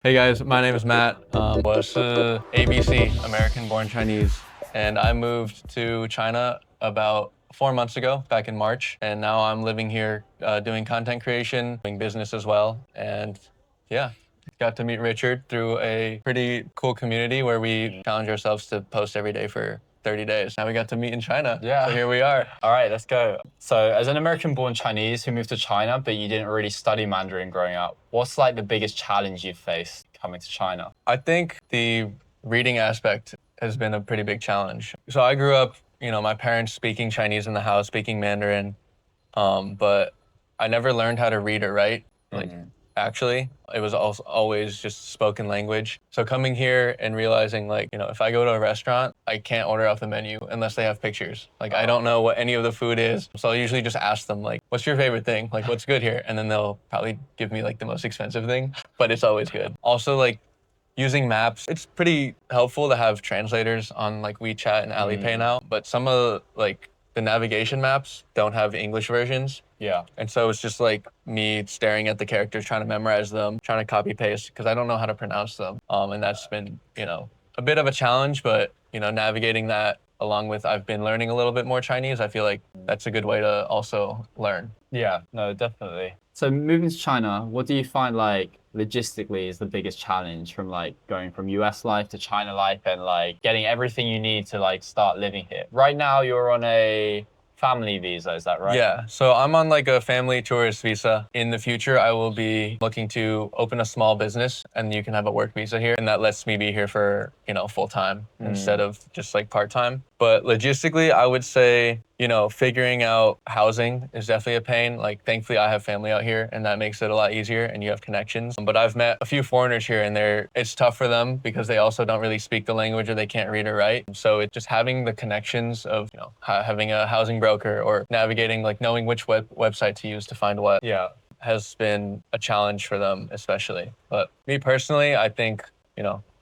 Hey guys, my name is Matt. 我是 ABC, American born Chinese, and I moved to China about 4 months ago, back in March, and now I'm living here doing content creation, doing business as well, and yeah, got to meet Richard through a pretty cool community where we challenge ourselves to post every day for 30 days. Now we got to meet in China, Yeah. so here we are. All right, let's go. So, as an American-born Chinese who moved to China, but you didn't really study Mandarin growing up, what's like the biggest challenge you faced coming to China? I think the reading aspect has been a pretty big challenge. So I grew up, my parents speaking Chinese in the house, speaking Mandarin, but I never learned how to read or write. Actually, it was also always just spoken language. So coming here and realizing if I go to a restaurant, I can't order off the menu unless they have pictures. I don't know what any of the food is. So I'll usually just ask them what's your favorite thing? What's good here? And then they'll probably give me the most expensive thing, but it's always good. Also using maps, it's pretty helpful to have translators on WeChat and Alipay now, but some of the navigation maps don't have English versions. Yeah. And so it's just me staring at the characters, trying to memorize them, trying to copy paste because I don't know how to pronounce them. And that's been, a bit of a challenge, but, navigating that along with I've been learning a little bit more Chinese, I feel like that's a good way to also learn. Yeah, no, definitely. So moving to China, what do you find logistically is the biggest challenge from going from US life to China life and getting everything you need to start living here? Right now you're on a family visa, is that right? Yeah, so I'm on a family tourist visa. In the future, I will be looking to open a small business and you can have a work visa here. And that lets me be here for, full time instead of just part time. But logistically, I would say, figuring out housing is definitely a pain. Thankfully, I have family out here and that makes it a lot easier and you have connections. But I've met a few foreigners here and it's tough for them because they also don't really speak the language or they can't read or write. So it's just having the connections of, having a housing broker or navigating, knowing which website to use to find what. Yeah. Has been a challenge for them, especially. But me personally, I think,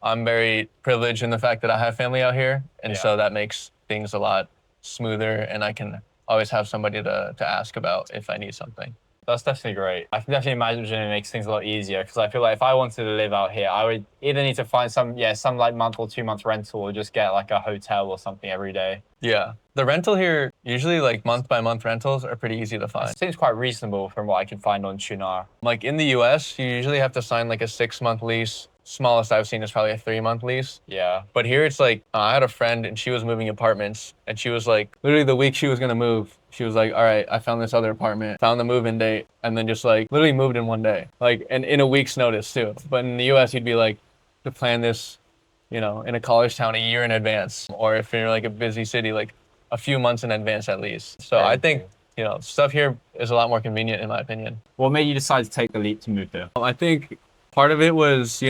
I'm very privileged in the fact that I have family out here. And so that makes things a lot smoother and I can always have somebody to ask about if I need something. That's definitely great. I can definitely imagine it makes things a lot easier because I feel like if I wanted to live out here, I would either need to find some month or 2 month rental or just get a hotel or something every day. Yeah. The rental here, usually month by month rentals are pretty easy to find. It seems quite reasonable from what I can find on Chunar. In the US, you usually have to sign a 6-month lease. Smallest I've seen is probably a 3-month lease. Yeah. But here it's I had a friend and she was moving apartments and she was literally the week she was gonna move, she was all right, I found this other apartment, found the move-in date, and then just literally moved in one day. And in a week's notice too. But in the US, you'd be to plan this, in a college town a year in advance. Or if you're a busy city, a few months in advance at least. So I think, stuff here is a lot more convenient in my opinion. What made you decide to take the leap to move here? I think part of it was,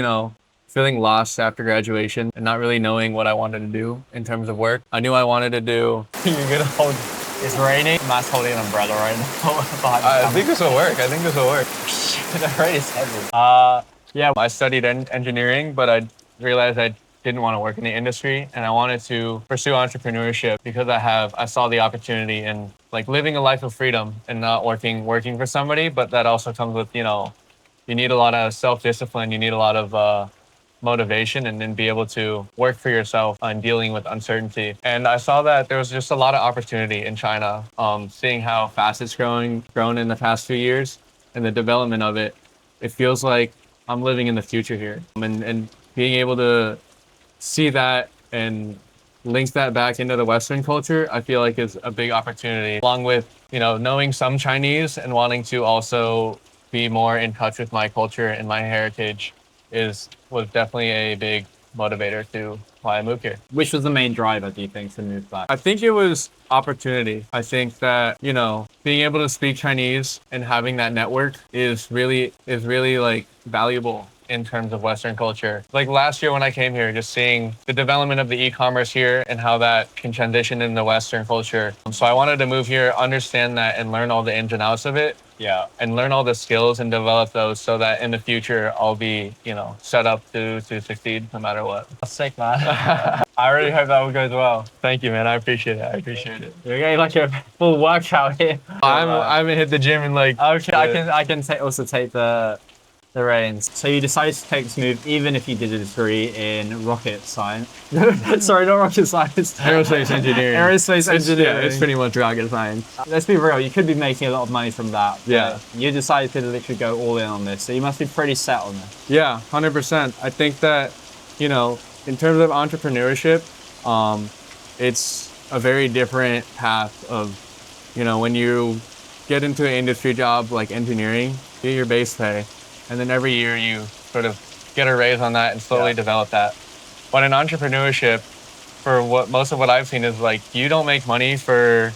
feeling lost after graduation and not really knowing what I wanted to do in terms of work. I knew I wanted to do. You're gonna hold. It's raining. Matt's holding an umbrella right now. I think this will work. The rain is heavy. Yeah. I studied engineering, but I realized I didn't want to work in the industry and I wanted to pursue entrepreneurship because I saw the opportunity in living a life of freedom and not working for somebody, but that also comes with, you need a lot of self-discipline, you need a lot of motivation and then be able to work for yourself on dealing with uncertainty. And I saw that there was just a lot of opportunity in China, seeing how fast it's grown in the past few years and the development of it. It feels like I'm living in the future here and being able to see that and link that back into the Western culture, I feel like is a big opportunity along with, knowing some Chinese and wanting to also be more in touch with my culture and my heritage was definitely a big motivator to why I moved here. Which was the main driver, do you think, to move back? I think it was opportunity. I think that, being able to speak Chinese and having that network is really valuable in terms of Western culture. Last year when I came here, just seeing the development of the e-commerce here and how that can transition into Western culture. So I wanted to move here, understand that and learn all the ins and outs of it. Yeah. And learn all the skills and develop those so that in the future I'll be, set up to succeed no matter what. That's sick, man. I really hope that all goes well. Thank you, man. I appreciate it. You're getting a full workout here. I haven't hit the gym in Okay, I can also take the the reins. So you decided to take this move even if you did a degree in rocket science. Sorry, not rocket science. Aerospace engineering. Aerospace engineering. Yeah, it's pretty much rocket science. Let's be real, you could be making a lot of money from that. Yeah. You decided to literally go all in on this, so you must be pretty set on this. Yeah, 100%. I think that, you know, in terms of entrepreneurship, it's a very different path of, you know, when you get into an industry job like engineering, you get your base pay, and then every year you sort of get a raise on that and slowly develop that. But in entrepreneurship, for most of what I've seen is like you don't make money for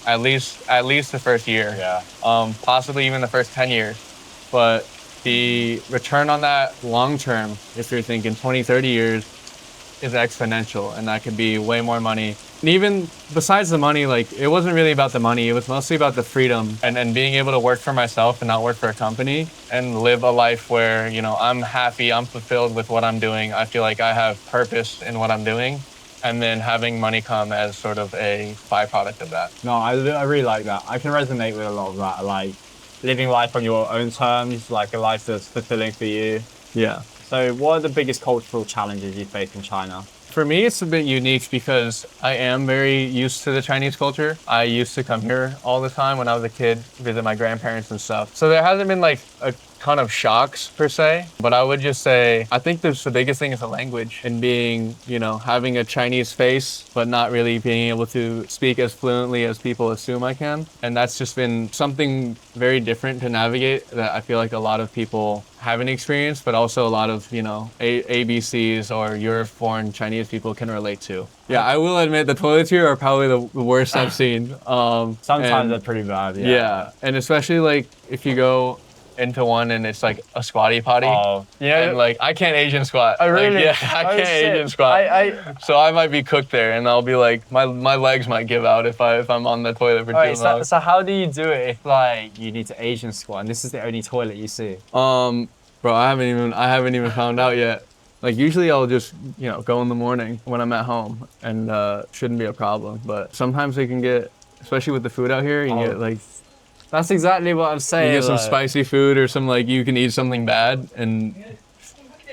at least the first year, possibly even the first 10 years. But the return on that long term, if you're thinking 20, 30 years, is exponential, and that could be way more money. And even besides the money, like it wasn't really about the money, it was mostly about the freedom and being able to work for myself and not work for a company and live a life where, you know, I'm happy, I'm fulfilled with what I'm doing. I feel like I have purpose in what I'm doing, and then having money come as sort of a byproduct of that. No, I really like that. I can resonate with a lot of that, like living life on your own terms, like a life that's fulfilling for you. Yeah. So what are the biggest cultural challenges you face in China? For me, it's a bit unique because I am very used to the Chinese culture. I used to come here all the time when I was a kid, visit my grandparents and stuff. So there hasn't been like a ton of shocks per se, but I would just say, I think the biggest thing is the language and being, you know, having a Chinese face, but not really being able to speak as fluently as people assume I can. And that's just been something very different to navigate that I feel like a lot of people haven't experienced, but also a lot of, you know, ABCs or Europe-born Chinese people can relate to. Yeah, I will admit the toilets here are probably the worst I've seen. Sometimes they're pretty bad, yeah. And especially like if you go into one and it's like a squatty potty. Yeah. And like I can't Asian squat. Oh really? Like, yeah, I can't Asian squat. So I might be cooked there, and I'll be like my legs might give out if I'm on the toilet for too long. So how do you do it if like you need to Asian squat and this is the only toilet you see? Bro, I haven't even found out yet. Like usually I'll just, you know, go in the morning when I'm at home, and shouldn't be a problem. But sometimes they can get, especially with the food out here, you get like. That's exactly what I'm saying. You get some spicy food or some like you can eat something bad and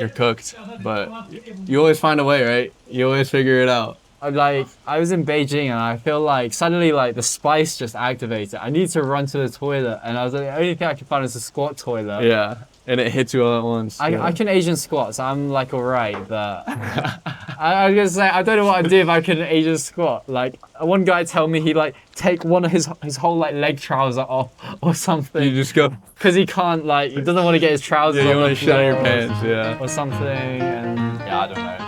you're cooked. But you always find a way, right? You always figure it out. Like I was in Beijing and I feel like suddenly like the spice just activated. I need to run to the toilet, and I was like, the only thing I could find is a squat toilet. Yeah. And it hits you all at once. I can Asian squat, so I'm like alright, but I was gonna say I don't know what I'd do if I couldn't Asian squat. Like one guy told me he like take one of his whole like leg trouser off or something. You just go because he can't, like he doesn't want to get his trousers. Yeah, you want to shut your pants, yeah. Or something, and yeah, I don't know.